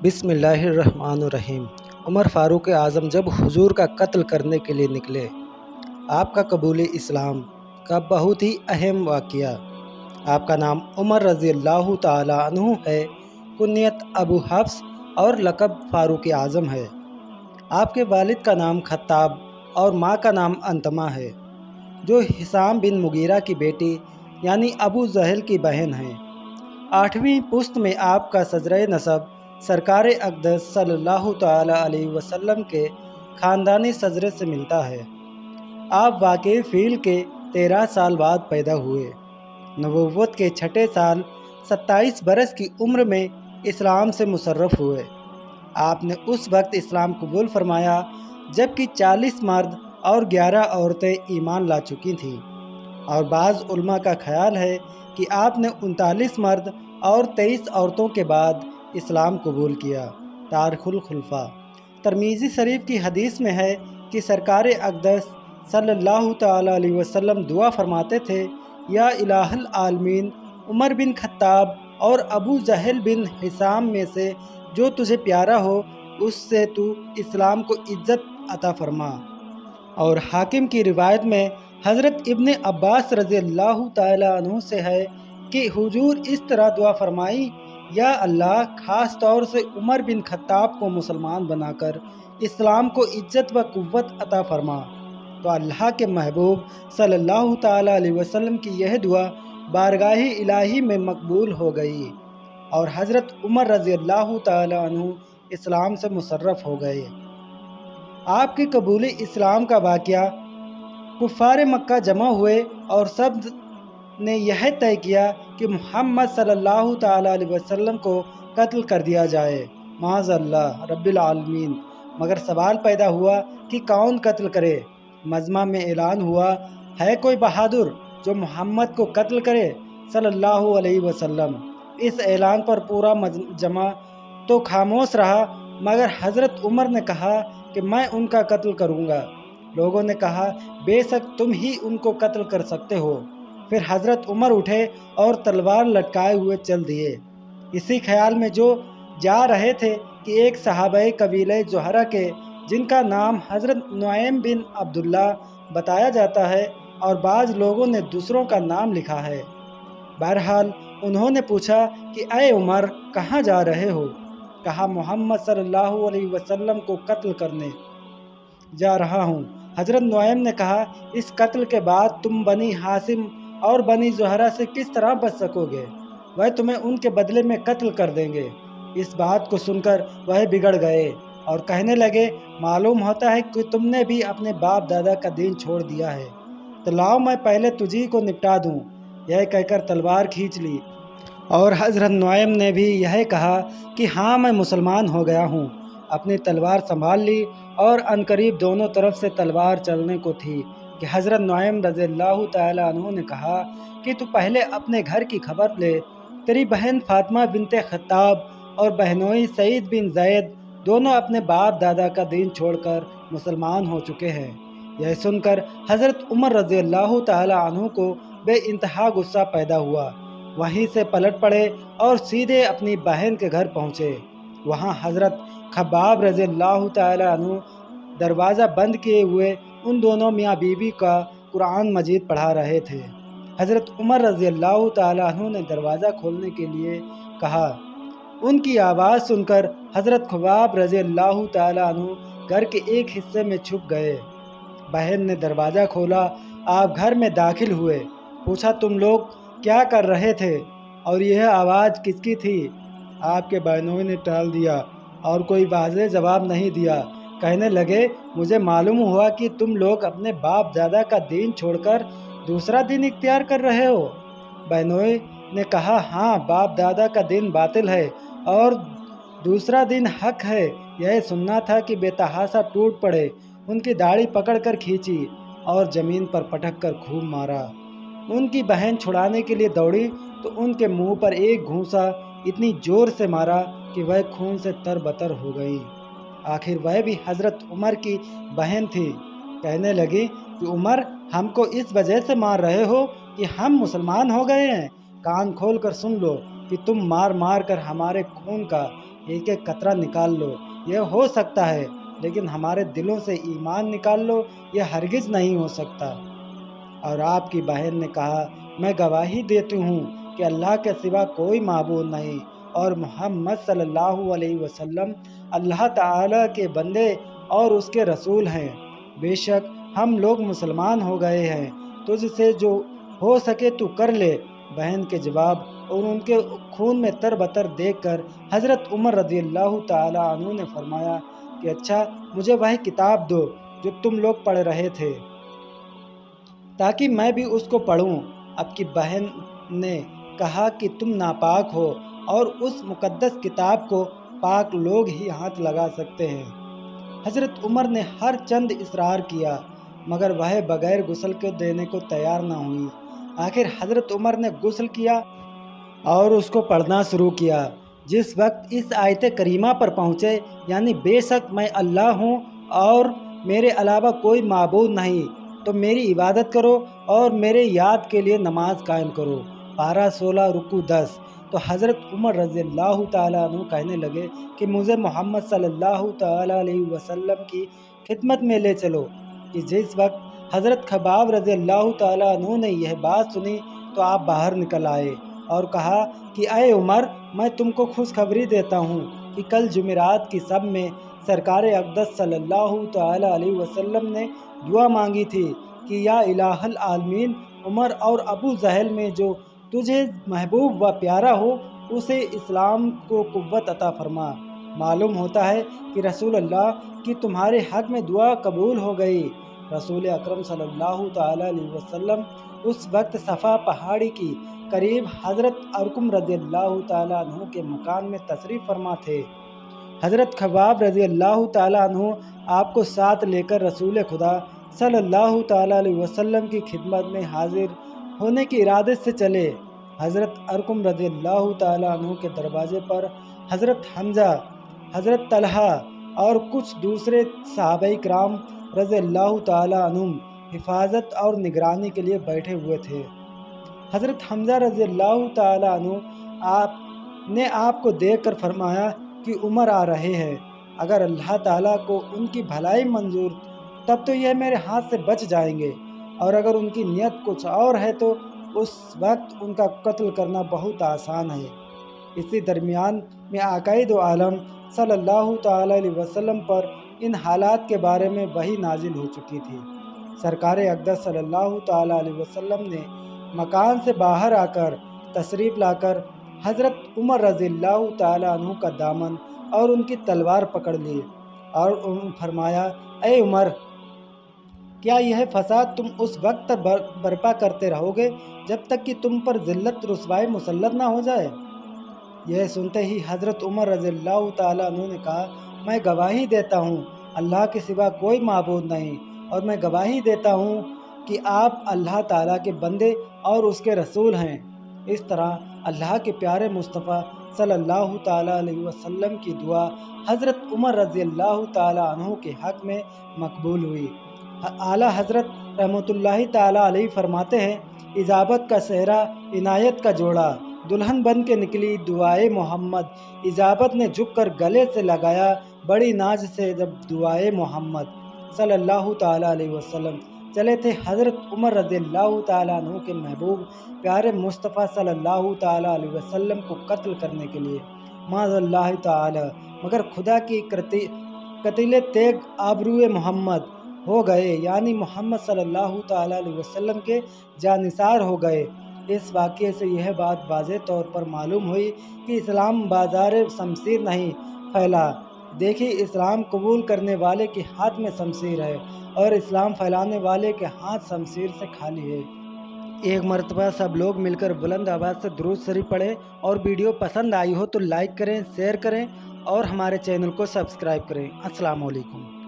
बिस्मिल्लाहिर्रहमानुर्रहीम। उमर फारूक आज़म जब हुजूर का कत्ल करने के लिए निकले, आपका कबूल इस्लाम का बहुत ही अहम वाक़या। आपका नाम उमर रज़ी अल्लाह ताला अन्हु है, कुन्यत अबू हफ्स और लक़ब फारूक आज़म है। आपके वालिद का नाम खत्ताब और माँ का नाम अंतमा है, जो हिसाम बिन मुगीरा की बेटी यानी अबू जहल की बहन हैं। 8वीं पुश्त में आपका सजरे नसब सरकार अक़दस सल्लल्लाहु ताला अलैहि वसल्लम के ख़ानदानी सजरे से मिलता है। आप वाक़ई फ़ील के 13 साल बाद पैदा हुए। नबुव्वत के छठे साल 27 बरस की उम्र में इस्लाम से मुशर्रफ़ हुए। आपने उस वक्त इस्लाम कबूल फरमाया जबकि 40 मर्द और 11 औरतें ईमान ला चुकी थीं, और बाज़ उलमा का ख़याल है कि आपने 39 मर्द और 23 औरतों के बाद इस्लाम कबूल किया। तारिख़ुल खुलफ़ा तिरमिज़ी शरीफ की हदीस में है कि सरकार अक़दस सल्लल्लाहु ताला अलैहि वसल्लम दुआ फरमाते थे, या इलाहुल आलमीन, उमर बिन खत्ताब और अबू जहल बिन हिसाम में से जो तुझे प्यारा हो उससे तू इस्लाम को इज़्ज़त अता फरमा। और हाकिम की रिवायत में हज़रत इब्न अब्बास रज़ी अल्लाह ताला अन्हु से है कि हुजूर इस तरह दुआ फरमाई, या अल्लाह, ख़ास तौर से उमर बिन खत्ताब को मुसलमान बनाकर इस्लाम को इज़्ज़त व क़ुव्वत अता फरमा। तो अल्लाह के महबूब सल्लल्लाहु ताला अलैहि वसल्लम की यह दुआ बारगाही इलाही में मकबूल हो गई, और हज़रत उमर रज़ी अल्लाह ताला अन्हु इस्लाम से मुशर्रफ़ हो गए। आपके कबूल इस्लाम का वाक़या, कुफ़ार मक्का जमा हुए और सब ने यह तय किया कि मोहम्मद सल्लल्लाहु ताला अलैहि वसल्लम को कत्ल कर दिया जाए, माज़अल्लाह रब्बिल आलमीन। मगर सवाल पैदा हुआ कि कौन कत्ल करे। मजमा में ऐलान हुआ, है कोई बहादुर जो मोहम्मद को कत्ल करे सल्लल्लाहु अलैहि वसल्लम। इस ऐलान पर पूरा मजमा तो खामोश रहा, मगर हज़रत उमर ने कहा कि मैं उनका कत्ल करूँगा। लोगों ने कहा, बेशक तुम ही उनको कत्ल कर सकते हो। फिर हज़रत उमर उठे और तलवार लटकाए हुए चल दिए। इसी ख्याल में जो जा रहे थे कि एक सहाबाए कबीले जोहरा के, जिनका नाम हज़रत नुआइम बिन अब्दुल्ला बताया जाता है और बाज़ लोगों ने दूसरों का नाम लिखा है। बहरहाल उन्होंने पूछा कि ऐ उमर, कहाँ जा रहे हो? कहा, मोहम्मद सल्लल्लाहु अलैहि वसल्लम को कत्ल करने जा रहा हूँ। हज़रत नुआइम ने कहा, इस कत्ल के बाद तुम बनी हाशिम और बनी ज़ोहरा से किस तरह बच सकोगे? वह तुम्हें उनके बदले में कत्ल कर देंगे। इस बात को सुनकर वह बिगड़ गए और कहने लगे, मालूम होता है कि तुमने भी अपने बाप दादा का दीन छोड़ दिया है, तो लाओ मैं पहले तुझी को निपटा दूँ। यह कहकर तलवार खींच ली, और हज़रत नुआइम ने भी यह कहा कि हाँ, मैं मुसलमान हो गया हूँ। अपनी तलवार संभाल ली, और अनकरीब दोनों तरफ से तलवार चलने को थी कि हज़रत नुआइम रज़ियल्लाहु ताला अन्हु ने कहा कि तू पहले अपने घर की खबर ले। तेरी बहन फ़ातिमा बिनते खत्ताब और बहनोई सईद बिन ज़ैद दोनों अपने बाप दादा का दीन छोड़कर मुसलमान हो चुके हैं। यह सुनकर हज़रत उमर रज़ियल्लाहु ताला अन्हु को बेइंतहा गुस्सा पैदा हुआ। वहीं से पलट पड़े और सीधे अपनी बहन के घर पहुँचे। वहाँ हज़रत खब्बाब रज़ियल्लाहु ताला अन्हु दरवाज़ा बंद किए हुए उन दोनों मियाँ बीवी का कुरान मजीद पढ़ा रहे थे। हज़रत उमर रज़ियल्लाहु ताला अन्हु ने दरवाज़ा खोलने के लिए कहा। उनकी आवाज़ सुनकर हज़रत खब्बाब रज़ियल्लाहु ताला अन्हु घर के एक हिस्से में छुप गए। बहन ने दरवाज़ा खोला, आप घर में दाखिल हुए। पूछा, तुम लोग क्या कर रहे थे और यह आवाज़ किसकी थी? आपके बहनों ने टाल दिया और कोई वाज़ेह जवाब नहीं दिया। कहने लगे, मुझे मालूम हुआ कि तुम लोग अपने बाप दादा का दीन छोड़कर दूसरा दीन इख्तियार कर रहे हो। बहनों ने कहा, हाँ, बाप दादा का दीन बातिल है और दूसरा दीन हक है। यह सुनना था कि बेतहाशा टूट पड़े। उनकी दाढ़ी पकड़कर खींची और ज़मीन पर पटक कर खूब मारा। उनकी बहन छुड़ाने के लिए दौड़ी तो उनके मुंह पर एक घूंसा इतनी ज़ोर से मारा कि वह खून से तरबतर हो गई। आखिर वह भी हज़रत उमर की बहन थी। कहने लगी कि उमर, हमको इस वजह से मार रहे हो कि हम मुसलमान हो गए हैं? कान खोल कर सुन लो कि तुम मार मार कर हमारे खून का एक एक कतरा निकाल लो, यह हो सकता है, लेकिन हमारे दिलों से ईमान निकाल लो, यह हरगिज़ नहीं हो सकता। और आपकी बहन ने कहा, मैं गवाही देती हूँ कि अल्लाह के सिवा कोई माबूद नहीं और मोहम्मद सल्लल्लाहु अलैहि वसल्लम अल्लाह ताला के बंदे और उसके रसूल हैं। बेशक हम लोग मुसलमान हो गए हैं, तुझसे जो हो सके तू कर ले। बहन के जवाब और उनके खून में तरबतर देखकर हज़रत उमर रज़ियल्लाहु ताला अन्हु ने फरमाया कि अच्छा, मुझे वही किताब दो जो तुम लोग पढ़ रहे थे, ताकि मैं भी उसको पढ़ूं। आपकी बहन ने कहा कि तुम नापाक हो और उस मुकद्दस किताब को पाक लोग ही हाथ लगा सकते हैं। हज़रत उमर ने हर चंद इसरार किया, मगर वह बगैर गुस्ल के देने को तैयार न हुई। आखिर हज़रत उमर ने गुस्ल किया और उसको पढ़ना शुरू किया। जिस वक्त इस आयत करीमा पर पहुँचे, यानी बेशक मैं अल्लाह हूँ और मेरे अलावा कोई माबूद नहीं, तो मेरी इबादत करो और मेरे याद के लिए नमाज कायम करो। पारा 16 रुकू 10। तो हज़रत उमर रज़ियल्लाहु ताला अन्हु कहने लगे कि मुझे मोहम्मद सल्लल्लाहु ताला अलैहि वसल्लम की खिदमत में ले चलो। कि जिस वक्त हज़रत खबाब रज़ियल्लाहु ताला अन्हु ने यह बात सुनी तो आप बाहर निकल आए और कहा कि अय उमर, मैं तुमको खुशखबरी देता हूँ कि कल जुमेरात की सब में सरकार अक़दस सल्लल्लाहु ताला अलैहि वसल्लम ने दुआ मांगी थी कि या इलाहल आलमीन, उमर और अबू जहल में जो तुझे महबूब व प्यारा हो, उसे इस्लाम को कुव्वत अता फरमा। मालूम होता है कि रसूल अल्लाह की तुम्हारे हक़ में दुआ कबूल हो गई। रसूल अकरम सल्लल्लाहु ताला अलैहि वसल्लम उस वक्त सफ़ा पहाड़ी की करीब हज़रत अरकुम रज़ियल्लाहु ताला अन्हु के मकान में तशरीफ़ फरमा थे। हज़रत खबाब रज़ियल्लाहु ताला अन्हु आपको साथ लेकर रसूल खुदा सल्लल्लाहु ताला अलैहि वसल्लम की खिदमत में हाजिर होने के इरादे से चले। हज़रत अरकुम रज़ियल्लाहु ताला अन्हु के दरवाज़े पर हज़रत हमज़ा, हज़रत तलहा और कुछ दूसरे सहाबाए किराम रज़ियल्लाहु ताला अन्हुम हिफाजत और निगरानी के लिए बैठे हुए थे। हज़रत हमज़ा रज़ियल्लाहु ताला अन्हु ने आपको देखकर फरमाया कि उमर आ रहे हैं। अगर अल्लाह ताला को उनकी भलाई मंजूर तब तो यह मेरे हाथ से बच जाएंगे, और अगर उनकी नीयत कुछ और है तो उस वक्त उनका कत्ल करना बहुत आसान है। इसी दरमियान में आकाए दो आलम सल्लल्लाहु ताला अलैहि वसल्लम पर इन हालात के बारे में वही नाजिल हो चुकी थी। सरकार अक़दस सल्लल्लाहु ताला अलैहि वसल्लम ने मकान से बाहर आकर तशरीफ़ लाकर हज़रत उमर रज़ियल्लाहु ताला अन्हु का दामन और उनकी तलवार पकड़ ली और फरमाया, ए उमर, क्या यह फसाद तुम उस वक्त तक बर्पा करते रहोगे जब तक कि तुम पर ज़िल्लत रुसवाई मुसल्लत ना हो जाए? यह सुनते ही हज़रत उमर रज़ियल्लाहु ताला अन्हु ने कहा, मैं गवाही देता हूँ अल्लाह के सिवा कोई माबूद नहीं, और मैं गवाही देता हूँ कि आप अल्लाह ताला के बंदे और उसके रसूल हैं। इस तरह अल्लाह के प्यारे मुस्तफ़ा सल्लल्लाहु ताला अलैहि वसल्लम की दुआ हज़रत उमर रज़ियल्लाहु ताला अन्हु के हक़ में मकबूल हुई। आला हज़रत रहमतुल्लाहि ताला अलैहि फरमाते हैं, इजाबत का सेहरा इनायत का जोड़ा, दुल्हन बन के निकली दुआए मोहम्मद, इजाबत ने झुककर गले से लगाया बड़ी नाज से जब दुआए मोहम्मद सल्लल्लाहु ताला अलैहि वसल्लम चले थे हज़रत उमर रज़ियल्लाहु ताला अन्हु के महबूब प्यारे मुस्तफ़ा सल्लल्लाहु ताला अलैहि वसल्लम को कत्ल करने के लिए। माज़अल्लाह ताला, मगर खुदा की कतीले तेग आबरूए मोहम्मद हो गए, यानी मोहम्मद सल्लल्लाहु ताला अलैहि वसल्लम के जानिसार हो गए। इस वाक़ये से यह बात वाज़ेह तौर पर मालूम हुई कि इस्लाम बाज़ार शमशीर नहीं फैला। देखिए, इस्लाम कबूल करने वाले के हाथ में शमशीर है और इस्लाम फैलाने वाले के हाथ शमशीर से खाली है। एक मरतबा सब लोग मिलकर बुलंद आवाज़ से दुरूद शरीफ पढ़ें, और वीडियो पसंद आई हो तो लाइक करें, शेयर करें और हमारे चैनल को सब्सक्राइब करें। अस्सलाम वालेकुम।